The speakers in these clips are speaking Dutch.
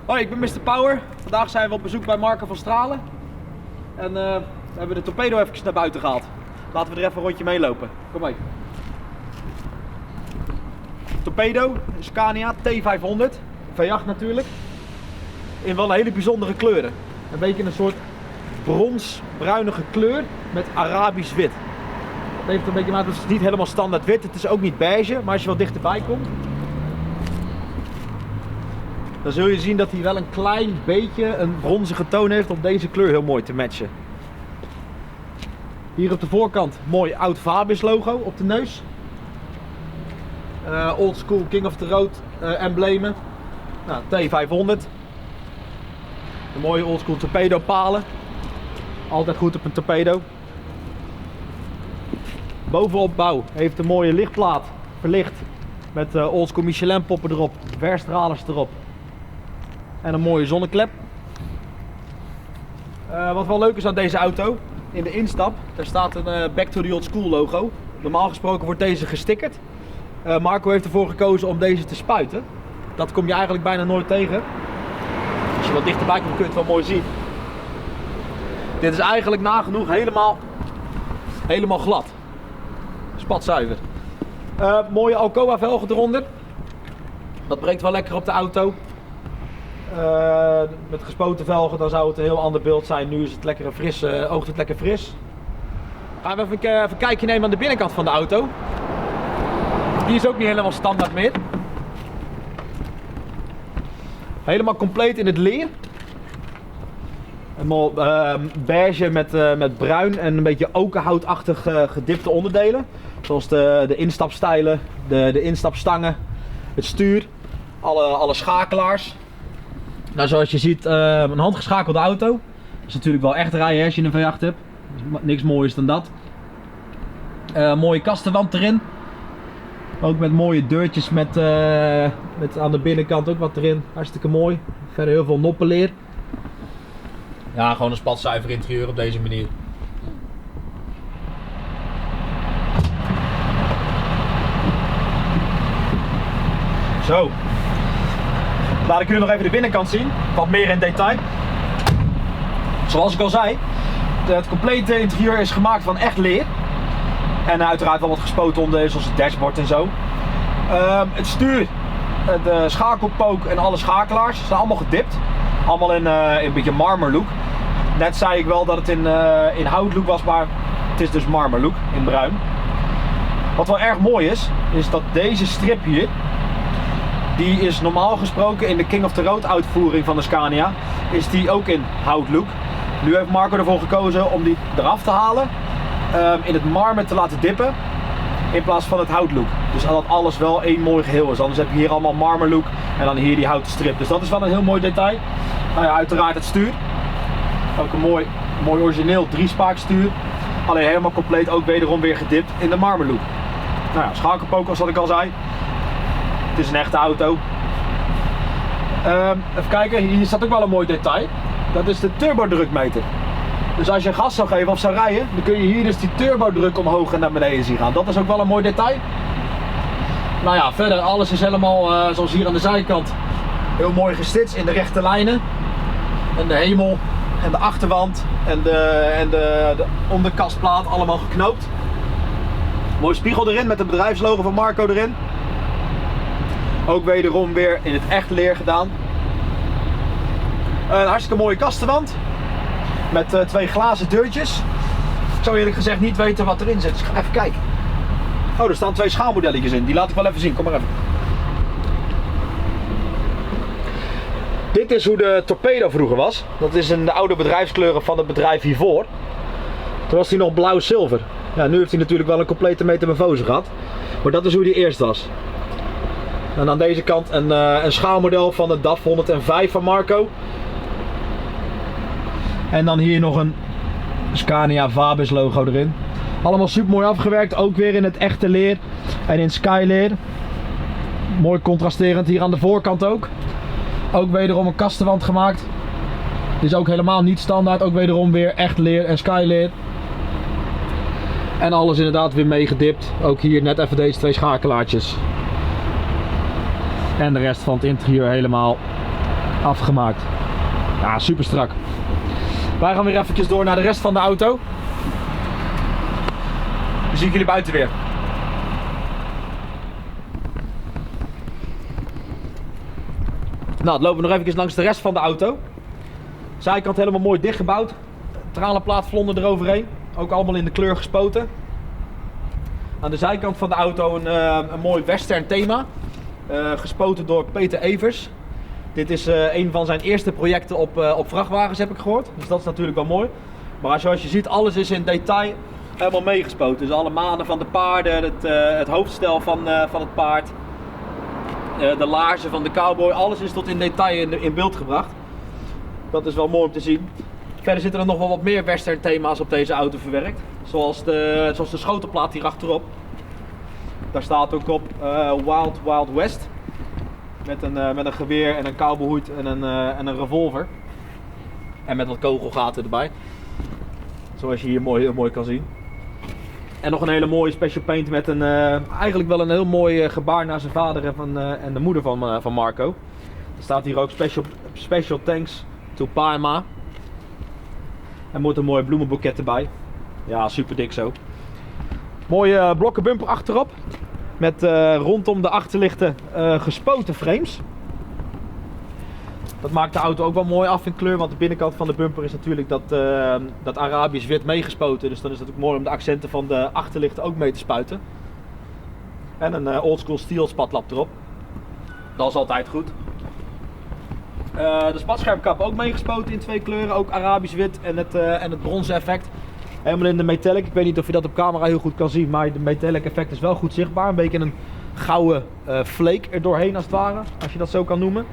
Hoi, ik ben Mr. Power. Vandaag zijn we op bezoek bij Marco van Stralen. En we hebben de torpedo even naar buiten gehaald. Laten we er even een rondje meelopen. Kom mee. Torpedo, Scania T500. V8 natuurlijk. In wel een hele bijzondere kleuren. Een beetje een soort bronsbruinige kleur met Arabisch wit. Het heeft een beetje, maar het is niet helemaal standaard wit. Het is ook niet beige, maar als je wat dichterbij komt, dan zul je zien dat hij wel een klein beetje een bronzige toon heeft om deze kleur heel mooi te matchen. Hier op de voorkant mooi oud Vabis logo op de neus. Old school King of the Road emblemen. Nou, T500. De mooie old school torpedo palen. Altijd goed op een torpedo. Bovenop bouw heeft een mooie lichtplaat verlicht met old school Michelin poppen erop, verstralers erop. En een mooie zonneklep. Wat wel leuk is aan deze auto, in de instap, daar staat een Back to the Old School logo. Normaal gesproken wordt deze gestickerd. Marco heeft ervoor gekozen om deze te spuiten. Dat kom je eigenlijk bijna nooit tegen. Als je wat dichterbij komt kun je het wel mooi zien. Dit is eigenlijk nagenoeg helemaal glad. Spatzuiver. Mooie Alcoa velgen eronder. Dat breekt wel lekker op de auto. Met gespoten velgen dan zou het een heel ander beeld zijn. Nu is het lekker fris, oogt het lekker fris. Gaan we even een kijkje nemen aan de binnenkant van de auto. Die is ook niet helemaal standaard meer. Helemaal compleet in het leer. Helemaal beige met bruin en een beetje okerhoutachtig gedipte onderdelen. Zoals de instapstijlen, de instapstangen, het stuur, alle schakelaars. Nou, zoals je ziet, een handgeschakelde auto. Dat is natuurlijk wel echt rijden als je een V8 hebt. Niks moois dan dat. Mooie kastenwand erin. Ook met mooie deurtjes met aan de binnenkant ook wat erin. Hartstikke mooi. Verder heel veel noppenleer. Ja, gewoon een spatzuiver interieur op deze manier. Zo. Laat ik jullie nog even de binnenkant zien. Wat meer in detail. Zoals ik al zei, het complete interieur is gemaakt van echt leer. En uiteraard wel wat gespoten onderdelen zoals het dashboard en zo. Het stuur, de schakelpook en alle schakelaars zijn allemaal gedipt. Allemaal in een beetje marmerlook. Net zei ik wel dat het in houtlook was, maar het is dus marmerlook in bruin. Wat wel erg mooi is dat deze strip hier, die is normaal gesproken in de King of the Road uitvoering van de Scania, is die ook in houtlook. Nu heeft Marco ervoor gekozen om die eraf te halen, in het marmer te laten dippen, in plaats van het houtlook. Dus dat alles wel één mooi geheel is. Anders heb je hier allemaal marmerlook en dan hier die houten strip. Dus dat is wel een heel mooi detail. Nou ja, uiteraard het stuur. Ook een mooi origineel 3-spaakstuur. Alleen helemaal compleet ook wederom weer gedipt in de marmerlook. Nou ja, schakelpook zoals ik al zei. Het is een echte auto. Even kijken, hier staat ook wel een mooi detail. Dat is de turbodrukmeter. Dus als je gas zou geven of zou rijden, dan kun je hier dus die turbodruk omhoog en naar beneden zien gaan. Dat is ook wel een mooi detail. Nou ja, verder alles is helemaal zoals hier aan de zijkant heel mooi gestitcht in de rechte lijnen. En de hemel en de achterwand en de onderkastplaat allemaal geknoopt. Mooi spiegel erin met het bedrijfslogo van Marco erin. Ook wederom weer in het echt leer gedaan. Een hartstikke mooie kastenwand. Met 2 glazen deurtjes. Ik zou eerlijk gezegd niet weten wat erin zit. Dus ik ga even kijken. Oh, er staan 2 schaalmodelletjes in. Die laat ik wel even zien. Kom maar even. Dit is hoe de torpedo vroeger was. Dat is in de oude bedrijfskleuren van het bedrijf hiervoor. Toen was hij nog blauw-zilver. Ja, nu heeft hij natuurlijk wel een complete metamorfose gehad. Maar dat is hoe die eerst was. En aan deze kant een schaalmodel van de DAF 105 van Marco. En dan hier nog een Scania Vabis logo erin. Allemaal super mooi afgewerkt, ook weer in het echte leer en in skyleer. Mooi contrasterend hier aan de voorkant ook. Ook wederom een kastenwand gemaakt. Dit is ook helemaal niet standaard, ook wederom weer echt leer en skyleer. En alles inderdaad weer meegedipt. Ook hier net even deze 2 schakelaartjes. En de rest van het interieur helemaal afgemaakt. Ja, super strak. Wij gaan weer eventjes door naar de rest van de auto. Dan zie ik jullie buiten weer. Nou, dan lopen we nog even langs de rest van de auto. Zijkant helemaal mooi dichtgebouwd. Tranenplaat vlonder eroverheen. Ook allemaal in de kleur gespoten. Aan de zijkant van de auto een mooi western thema. Gespoten door Peter Evers. Dit is een van zijn eerste projecten op vrachtwagens, heb ik gehoord. Dus dat is natuurlijk wel mooi. Maar zoals je ziet, alles is in detail helemaal meegespoten. Dus alle manen van de paarden, het hoofdstel van het paard. De laarzen van de cowboy, alles is tot in detail in beeld gebracht. Dat is wel mooi om te zien. Verder zitten er nog wel wat meer western thema's op deze auto verwerkt. Zoals de schotelplaat hier achterop. Daar staat ook op Wild Wild West. Met een geweer en een cowboyhoed en een revolver. En met wat kogelgaten erbij. Zoals je hier mooi kan zien. En nog een hele mooie special paint met eigenlijk wel een heel mooi gebaar naar zijn vader en de moeder van Marco. Er staat hier ook special thanks to Paima. En moet een mooi bloemenboeket erbij. Ja, super dik zo. Mooie blokken bumper achterop. Met rondom de achterlichten gespoten frames. Dat maakt de auto ook wel mooi af in kleur, want de binnenkant van de bumper is natuurlijk dat Arabisch wit meegespoten. Dus dan is het ook mooi om de accenten van de achterlichten ook mee te spuiten. En een oldschool steel spatlap erop. Dat is altijd goed. De spatschermkap ook meegespoten in 2 kleuren, ook Arabisch wit en het bronzen effect. Helemaal in de metallic. Ik weet niet of je dat op camera heel goed kan zien, maar de metallic effect is wel goed zichtbaar. Een beetje een gouden flake er doorheen als het ware, als je dat zo kan noemen.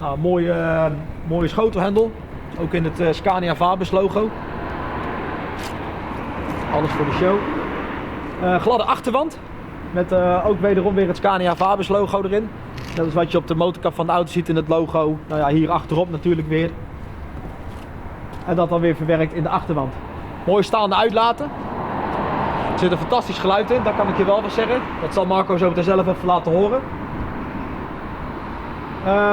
Nou, mooie schotelhendel, ook in het Scania Vabis logo. Alles voor de show. Gladde achterwand, met ook wederom weer het Scania Vabis logo erin. Dat is wat je op de motorkap van de auto ziet in het logo. Nou ja, hier achterop natuurlijk weer. En dat dan weer verwerkt in de achterwand. Mooi staande uitlaten. Er zit een fantastisch geluid in, dat kan ik je wel zeggen. Dat zal Marco zo meteen zelf even laten horen.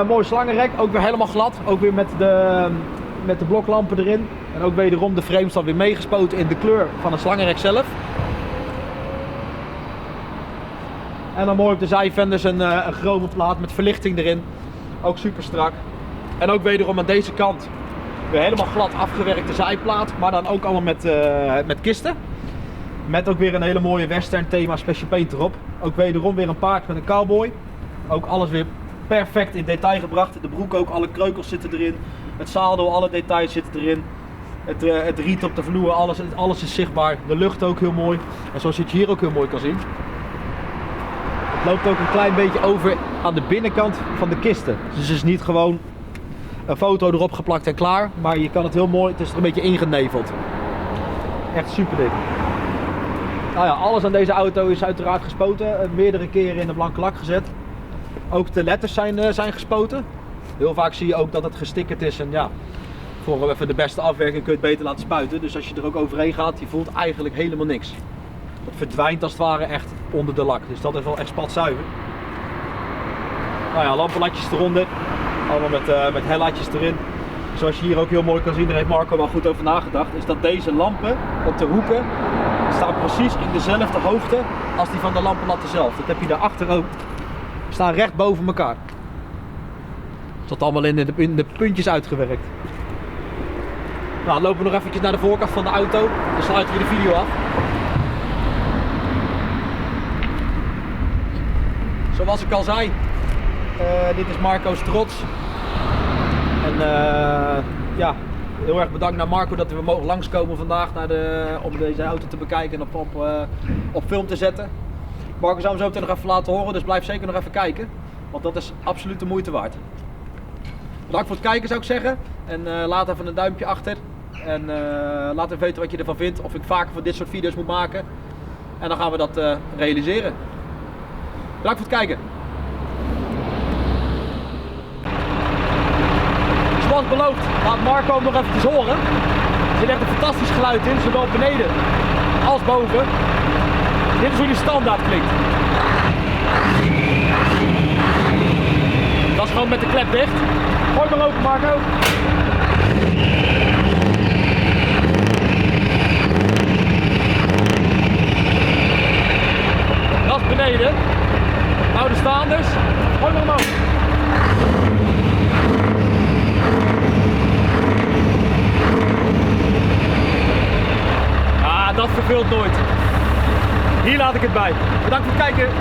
Mooi slangenrek, ook weer helemaal glad. Ook weer met de bloklampen erin. En ook wederom de frames dan weer meegespoten in de kleur van het slangenrek zelf. En dan mooi op de zijvenders een chrome plaat met verlichting erin. Ook super strak. En ook wederom aan deze kant weer helemaal glad afgewerkte zijplaat. Maar dan ook allemaal met kisten. Met ook weer een hele mooie western thema special paint erop. Ook wederom weer een paard met een cowboy. Ook alles weer perfect in detail gebracht. De broek ook, alle kreukels zitten erin. Het zadel, alle details zitten erin. Het riet op de vloer, alles is zichtbaar. De lucht ook heel mooi. En zoals je het hier ook heel mooi kan zien. Het loopt ook een klein beetje over aan de binnenkant van de kisten. Dus het is niet gewoon een foto erop geplakt en klaar. Maar je kan het heel mooi, het is er een beetje ingeneveld. Echt super dik. Nou ja, alles aan deze auto is uiteraard gespoten. Meerdere keren in de blanke lak gezet. Ook de letters zijn gespoten. Heel vaak zie je ook dat het gestickerd is. En ja, voor even de beste afwerking kun je het beter laten spuiten. Dus als je er ook overheen gaat, je voelt eigenlijk helemaal niks. Het verdwijnt als het ware echt onder de lak. Dus dat is wel echt spatzuiver. Nou ja, lampenlatjes eronder. Allemaal met hellatjes erin. Zoals je hier ook heel mooi kan zien, daar heeft Marco wel goed over nagedacht. Is dat deze lampen op de hoeken staan precies in dezelfde hoogte als die van de lampenlatten zelf. Dat heb je daarachter ook. Staan recht boven elkaar. Dat allemaal in de puntjes uitgewerkt. Nou, dan lopen we nog eventjes naar de voorkant van de auto. Dan sluiten we de video af. Zoals ik al zei, dit is Marco's trots. En ja, heel erg bedankt naar Marco dat we mogen langskomen vandaag om deze auto te bekijken en op film te zetten. Marco zou hem zo meteen nog even laten horen, dus blijf zeker nog even kijken. Want dat is absoluut de moeite waard. Bedankt voor het kijken zou ik zeggen. En laat even een duimpje achter. En laat even weten wat je ervan vindt. Of ik vaker van dit soort video's moet maken. En dan gaan we dat realiseren. Bedankt voor het kijken. Zoals beloofd, laat Marco hem nog eventjes horen. Er zit echt een fantastisch geluid in, zowel beneden als boven. Dit is hoe die standaard klinkt. Dat is gewoon dan met de klep dicht. Gooi maar open, Marco. Dat is beneden. Hou de staanders. Gooi maar omhoog. Ah, dat verveelt nooit. Hier laat ik het bij. Bedankt voor het kijken.